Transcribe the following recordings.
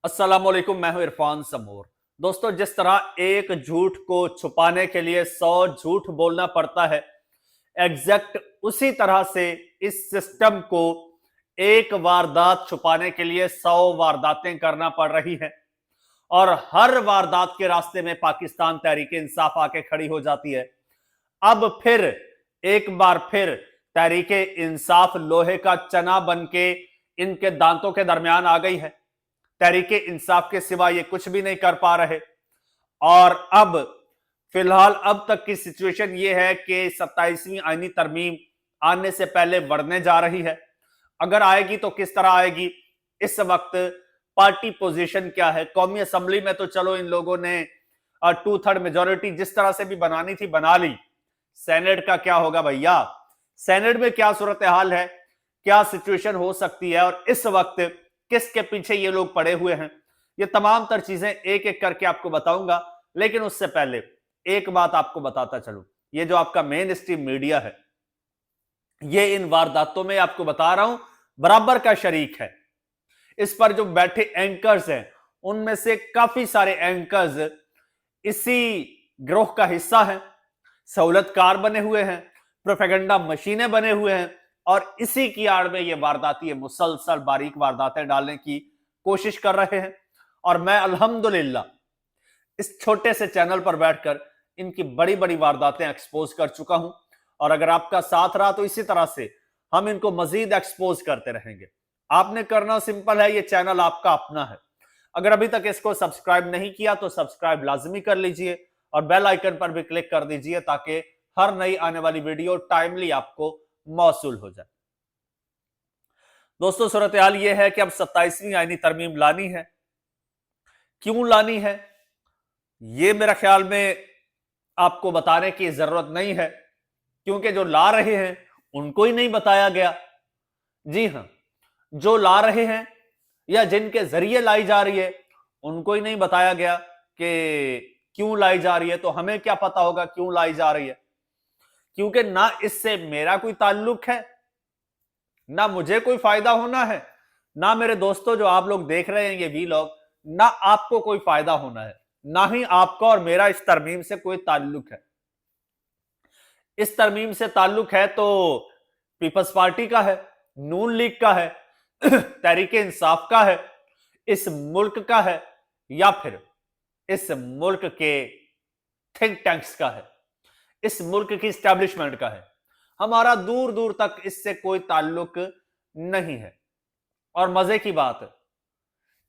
अस्सलामुअलैकुम, मैं हूं इरफान समूर। दोस्तों, जिस तरह एक झूठ को छुपाने के लिए 100 झूठ बोलना पड़ता है, एग्जैक्ट उसी तरह से इस सिस्टम को एक वारदात छुपाने के लिए 100 वारदातें करना पड़ रही हैं। और हर वारदात के रास्ते में पाकिस्तान तहरीके इंसाफ आके खड़ी हो जाती है। अब फिर एक बार फिर तहरीके इंसाफ लोहे का चना बन के इनके दांतों के दरमियान आ गई है। तहरीके इंसाफ के सिवा ये कुछ भी नहीं कर पा रहे। और अब फिलहाल अब तक की सिचुएशन ये है कि 27वीं आईनी तरमीम आने से पहले बढ़ने जा रही है। अगर आएगी तो किस तरह आएगी, इस वक्त पार्टी पोजीशन क्या है। कौमी असेंबली में तो चलो इन लोगों ने 2/3 मेजोरिटी जिस तरह से भी बनानी थी बना ली। सेनेट का क्या होगा भैया? सेनेट में क्या सूरत हाल है, क्या सिचुएशन हो सकती है, और इस वक्त किसके पीछे ये लोग पड़े हुए हैं, ये तमाम तर चीजें एक एक करके आपको बताऊंगा। लेकिन उससे पहले एक बात आपको बताता चलूं, ये जो आपका मेन स्ट्रीम मीडिया है, ये इन वारदातों में आपको बता रहा हूं बराबर का शरीक है। इस पर जो बैठे एंकर्स हैं, उनमें से काफी सारे एंकर्स इसी ग्रोह का हिस्सा हैं, सहूलतकार बने हुए हैं, प्रोपेगेंडा मशीनें बने हुए हैं, और इसी की आड़ में ये वारदाती मुसलसल बारीक वारदातें डालने की कोशिश कर रहे हैं। और मैं अल्हम्दुलिल्लाह इस छोटे से चैनल पर बैठकर इनकी बड़ी बड़ी वारदातें एक्सपोज कर चुका हूं। और अगर आपका साथ रहा तो इसी तरह से हम इनको मजीद एक्सपोज करते रहेंगे। आपने करना सिंपल है, ये चैनल आपका अपना है। अगर अभी तक इसको सब्सक्राइब नहीं किया तो सब्सक्राइब लाजमी कर लीजिए और बेल आइकन पर भी क्लिक कर दीजिए ताकि हर नई आने वाली वीडियो टाइमली आपको मौसूल हो जाए। दोस्तों, सूरत हाल यह है कि अब 27वीं आईनी तरमीम लानी है। क्यों लानी है, यह मेरा ख्याल में आपको बताने की जरूरत नहीं है, क्योंकि जो ला रहे हैं उनको ही नहीं बताया गया। जी हां, जो ला रहे हैं या जिनके जरिए लाई जा रही है उनको ही नहीं बताया गया कि क्यों लाई जा रही है। तो हमें क्या पता होगा क्यों लाई जा रही है, क्योंकि ना इससे मेरा कोई ताल्लुक है, ना मुझे कोई फायदा होना है, ना मेरे दोस्तों जो आप लोग देख रहे हैं ये वीलॉग, ना आपको कोई फायदा होना है, ना ही आपका और मेरा इस तरमीम से कोई ताल्लुक है। इस तरमीम से ताल्लुक है तो पीपल्स पार्टी का है, नून लीग का है, तहरीके इंसाफ का है, इस मुल्क का है, या फिर इस मुल्क के थिंक टैंक्स का है, इस मुल्क की स्टैब्लिशमेंट का है। हमारा दूर दूर तक इससे कोई ताल्लुक नहीं है। और मजे की बात है,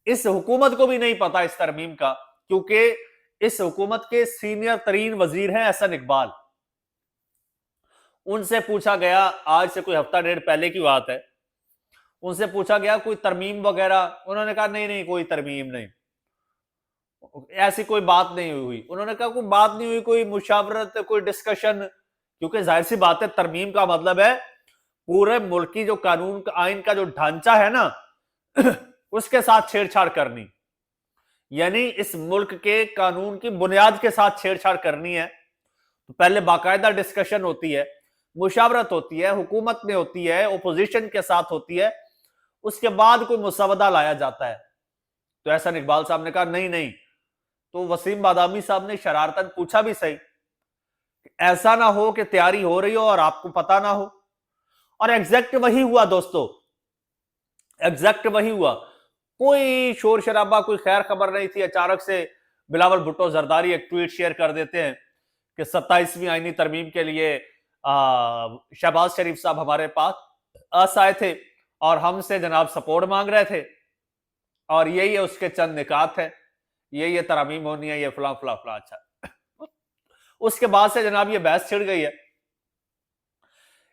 इस हुकूमत को भी नहीं पता इस तरमीम का, क्योंकि इस हुकूमत के सीनियर तरीन वजीर हैं एहसन इकबाल। उनसे पूछा गया, आज से कोई हफ्ता डेढ़ पहले की बात है, उनसे पूछा गया कोई तरमीम वगैरह, उन्होंने कहा नहीं नहीं कोई तरमीम नहीं, ऐसी कोई बात नहीं हुई। उन्होंने कहा कोई बात नहीं हुई, कोई मुशावरत, कोई डिस्कशन, क्योंकि जाहिर सी बात है तरमीम का मतलब है पूरे मुल्क की जो कानून का आइन का जो ढांचा है ना उसके साथ छेड़छाड़ करनी, यानी इस मुल्क के कानून की बुनियाद के साथ छेड़छाड़ करनी है। तो पहले बाकायदा डिस्कशन होती है, मुशावरत होती है, हुकूमत में होती है, ओपोजिशन के साथ होती है, उसके बाद कोई मुसवदा लाया जाता है। तो एहसन इकबाल साहब ने कहा नहीं नहीं। तो वसीम बादामी साहब ने शरारतन पूछा भी सही, ऐसा ना हो कि तैयारी हो रही हो और आपको पता ना हो। और एग्जैक्ट वही हुआ दोस्तों, एग्जैक्ट वही हुआ। कोई शोर शराबा, कोई खैर खबर नहीं थी। अचानक से बिलावल भुट्टो जरदारी एक ट्वीट शेयर कर देते हैं कि 27वीं आईनी तरमीम के लिए शहबाज शरीफ साहब हमारे पास आए थे और हमसे जनाब सपोर्ट मांग रहे थे, और यही है उसके चंद निकात है, ये तरमीम होनी है, ये फला फला फला। अच्छा, उसके बाद से जनाब ये बहस छिड़ गई है।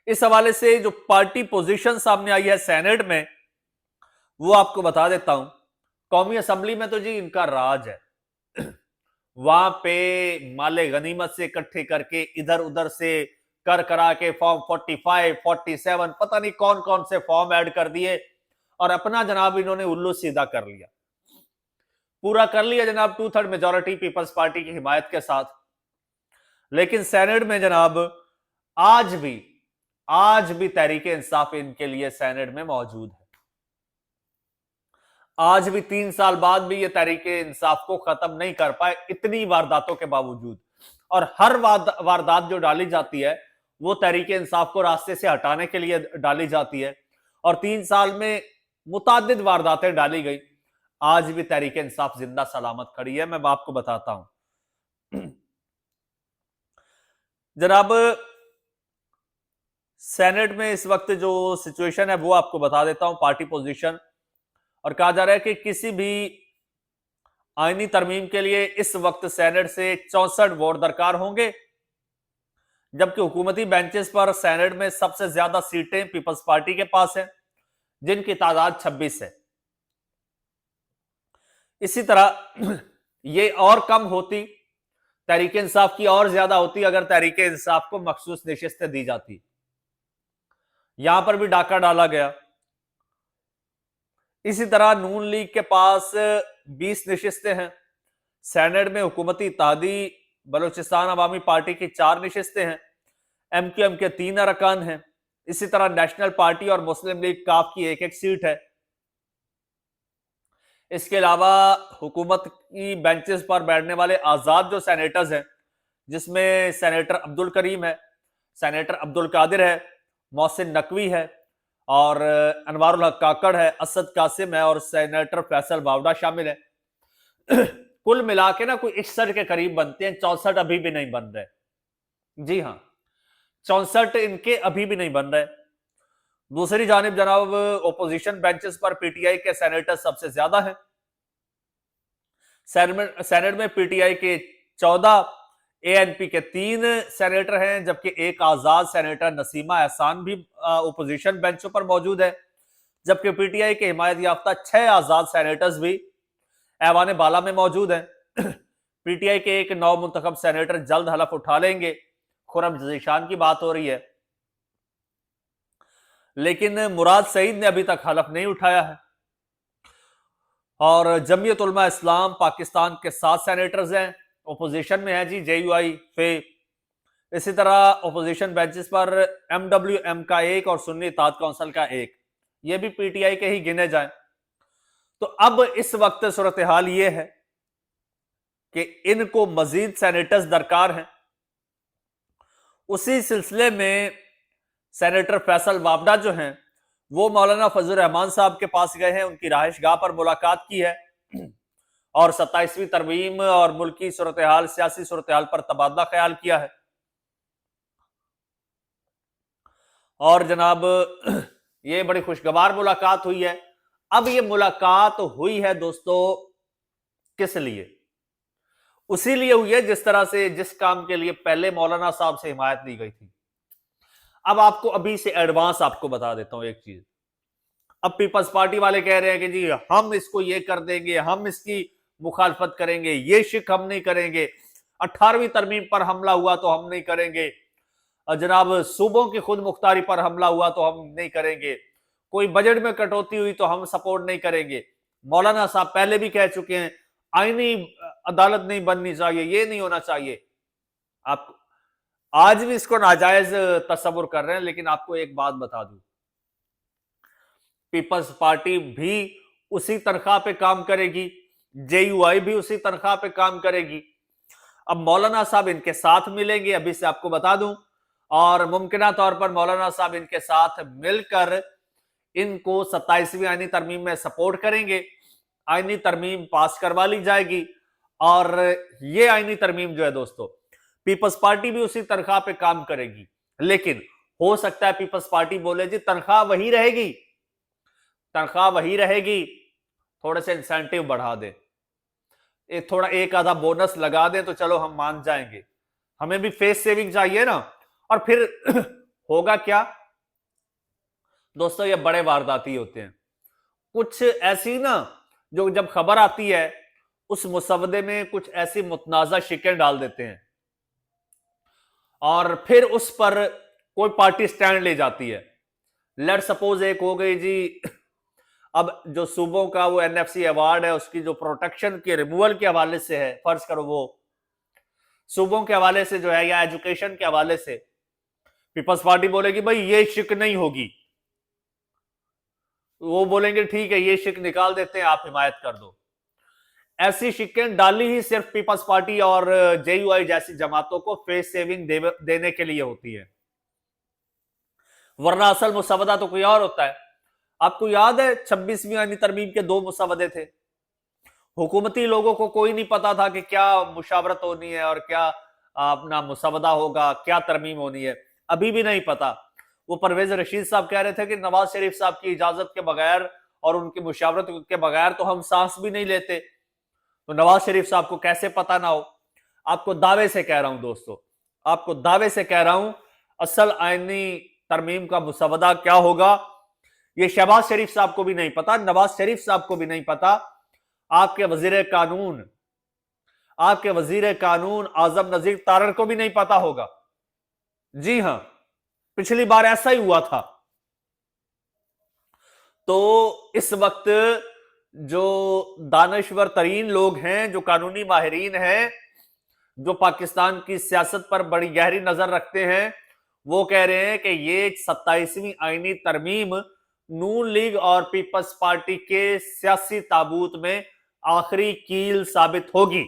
इस हवाले से जो पार्टी पोजीशन सामने आई है सेनेट में, वो आपको बता देता हूं। कौमी असेंबली में तो जी इनका राज है, वहां पे माले गनीमत से इकट्ठे करके इधर उधर से कर करा के फॉर्म 45, 47 पता नहीं कौन कौन से फॉर्म ऐड कर दिए और अपना जनाब इन्होंने उल्लू सीधा कर लिया, पूरा कर लिया जनाब 2/3 मेजोरिटी पीपल्स पार्टी की हिमायत के साथ। लेकिन सेनेट में जनाब आज भी तहरीके इंसाफ इनके लिए सेनेट में मौजूद है। आज भी 3 साल बाद भी ये तहरीके इंसाफ को खत्म नहीं कर पाए, इतनी वारदातों के बावजूद। और हर वारदात जो डाली जाती है वो तहरीके इंसाफ को रास्ते से हटाने के लिए डाली जाती है। और 3 साल में मुतादिद वारदातें डाली गई, आज भी तहरीके इंसाफ जिंदा सलामत खड़ी है। मैं आपको बताता हूं जनाब, सेनेट में इस वक्त जो सिचुएशन है वो आपको बता देता हूं, पार्टी पोजीशन। और कहा जा रहा है कि किसी भी आईनी तरमीम के लिए इस वक्त सेनेट से 64 वोट दरकार होंगे, जबकि हुकूमती बेंचेस पर सेनेट में सबसे ज्यादा सीटें पीपल्स पार्टी के पास है, जिनकी तादाद 26 है। इसी तरह ये और कम होती, तहरीके इंसाफ की और ज्यादा होती अगर तहरीके इंसाफ को मखसूस नशिस्तें दी जाती। यहां पर भी डाका डाला गया। इसी तरह नून लीग के पास 20 नशिस्तें हैं सेनेट में, हुकूमती इत्तेहादी बलूचिस्तान अवामी पार्टी की 4 नशिस्तें हैं, एमक्यूएम के 3 अरकान हैं। इसी तरह नेशनल पार्टी और मुस्लिम लीग काफ की 1-1 सीट है। इसके अलावा हुकूमत की बेंचेस पर बैठने वाले आजाद जो सेनेटर्स हैं, जिसमें सेनेटर अब्दुल करीम है, सेनेटर अब्दुल कादिर है, मोहसिन नकवी है और अनवारुल हक काकड़ है, असद कासिम है और सेनेटर फैसल वावड़ा शामिल है। कुल मिला के ना कोई 61 के करीब बनते हैं, 64 अभी भी नहीं बन रहे। जी हां, 64 इनके अभी भी नहीं बन रहे। दूसरी जानिब जनाब, ओपोजिशन बेंचेस पर पीटीआई के सेनेटर सबसे ज्यादा हैं। सेनेट में पीटीआई के 14, एएनपी के 3 सेनेटर हैं, जबकि एक आजाद सेनेटर नसीमा एहसान भी ओपोजिशन बेंचों पर मौजूद है। जबकि पीटीआई के हिमायत याफ्ता 6 आजाद सेनेटर्स भी ऐवान बाला में मौजूद हैं। पीटीआई के एक नौ मुंतखब सेनेटर जल्द हलफ उठा लेंगे, खुरम ज़ीशान की बात हो रही है, लेकिन मुराद सईद ने अभी तक हलफ नहीं उठाया है। और जमीयत उलमा इस्लाम पाकिस्तान के 7 सेनेटर्स हैं, ओपोजिशन में है जी जेयूआई फे। इसी तरह ओपोजिशन बेंचेस पर एमडब्ल्यूएम का 1 और सुन्नी इत्तेहाद काउंसिल का 1, ये भी पीटीआई के ही गिने जाएं। तो अब इस वक्त सूरत हाल ये है कि इनको मजीद सेनेटर्स दरकार हैं। उसी सिलसिले में सेनेटर फैसल वावड़ा जो हैं वो मौलाना फजल रहमान साहब के पास गए हैं, उनकी रहायशगाह पर मुलाकात की है और 27वीं तरमीम और मुल्की सूरत हाल, सियासी सूरत हाल पर तबादला ख्याल किया है। और जनाब ये बड़ी खुशगवार मुलाकात हुई है। अब ये मुलाकात हुई है दोस्तों किस लिए? उसी लिए हुई है जिस तरह से, जिस काम के लिए पहले मौलाना साहब से हिमायत ली गई थी। अब आपको अभी से एडवांस आपको बता देता हूं एक चीज। अब पीपल्स पार्टी वाले कह रहे हैं कि जी हम इसको ये कर देंगे, हम इसकी मुखालफत करेंगे, ये शिक हम नहीं करेंगे, 18वीं तरमीम पर हमला हुआ तो हम नहीं करेंगे, जनाब सूबों की खुद मुख्तारी पर हमला हुआ तो हम नहीं करेंगे, कोई बजट में कटौती हुई तो हम सपोर्ट नहीं करेंगे। मौलाना साहब पहले भी कह चुके हैं आईनी अदालत नहीं बननी चाहिए, ये नहीं होना चाहिए। आप आज भी इसको नाजायज तस्वुर कर रहे हैं। लेकिन आपको एक बात बता दूं, पीपल्स पार्टी भी उसी तनख्वाह पे काम करेगी, जेयूआई भी उसी तनख्वाह पे काम करेगी। अब मौलाना साहब इनके साथ मिलेंगे, अभी से आपको बता दूं, और मुमकिन तौर पर मौलाना साहब इनके साथ मिलकर इनको 27वीं आईनी तरमीम में सपोर्ट करेंगे। आईनी तरमीम पास करवा ली जाएगी और ये आईनी तरमीम जो है दोस्तों, पीपल्स पार्टी भी उसी तनख्वाह पे काम करेगी। लेकिन हो सकता है पीपल्स पार्टी बोले जी तनख्वाह वही रहेगी, तनख्वाह वही रहेगी, थोड़े से इंसेंटिव बढ़ा दे, थोड़ा एक आधा बोनस लगा दे तो चलो हम मान जाएंगे, हमें भी फेस सेविंग चाहिए ना। और फिर होगा क्या दोस्तों, ये बड़े वारदाती होते हैं कुछ ऐसी ना, जो जब खबर आती है उस मुसवदे में कुछ ऐसी मुतनाजा शिकें डाल देते हैं और फिर उस पर कोई पार्टी स्टैंड ले जाती है। लेट सपोज एक हो गई जी, अब जो सूबों का वो एनएफसी अवार्ड है उसकी जो प्रोटेक्शन के रिमूवल के हवाले से है, फर्ज करो वो सूबों के हवाले से जो है या एजुकेशन के हवाले से, पीपल्स पार्टी बोलेगी भाई ये शिक नहीं होगी, वो बोलेंगे ठीक है ये शिक निकाल देते हैं, आप हिमायत कर दो। ऐसी शिकें डाली ही सिर्फ पीपल्स पार्टी और जेयूआई जैसी जमातों को फेस सेविंग देने के लिए होती है, वरना असल मुसवदा तो कोई और होता है। आपको याद है 26वीं आईनी तरमीम के 2 मुसवदे थे। हुकूमती लोगों को कोई नहीं पता था कि क्या मुशावरत होनी है और क्या अपना मुसवदा होगा, क्या तरमीम होनी है, अभी भी नहीं पता। वो परवेज रशीद साहब कह रहे थे कि नवाज शरीफ साहब की इजाजत के बगैर और उनकी मुशावरत के बगैर तो हम सांस भी नहीं लेते। तो नवाज शरीफ साहब को कैसे पता ना हो? आपको दावे से कह रहा हूं दोस्तों, आपको दावे से कह रहा हूं, असल आईनी तरमीम का मुसवदा क्या होगा ये शहबाज शरीफ साहब को भी नहीं पता, नवाज शरीफ साहब को भी नहीं पता, आपके वजीर कानून आजम नजीर तारड़ को भी नहीं पता होगा। जी हां, पिछली बार ऐसा ही हुआ था। तो इस वक्त जो दानश्वर तरीन लोग हैं, जो कानूनी माहिरीन हैं, जो पाकिस्तान की सियासत पर बड़ी गहरी नजर रखते हैं, वो कह रहे हैं कि ये 27वीं आईनी तरमीम नून लीग और पीपल्स पार्टी के सियासी ताबूत में आखिरी कील साबित होगी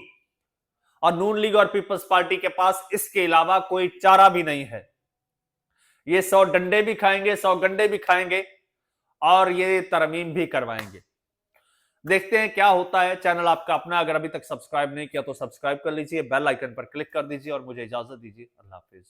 और नून लीग और पीपल्स पार्टी के पास इसके अलावा कोई चारा भी नहीं है। ये 100 डंडे भी खाएंगे, 100 गंडे भी खाएंगे और ये तरमीम भी करवाएंगे। देखते हैं क्या होता है। चैनल आपका अपना, अगर अभी तक सब्सक्राइब नहीं किया तो सब्सक्राइब कर लीजिए, बेल आइकन पर क्लिक कर दीजिए और मुझे इजाजत दीजिए। अल्लाह हाफिज।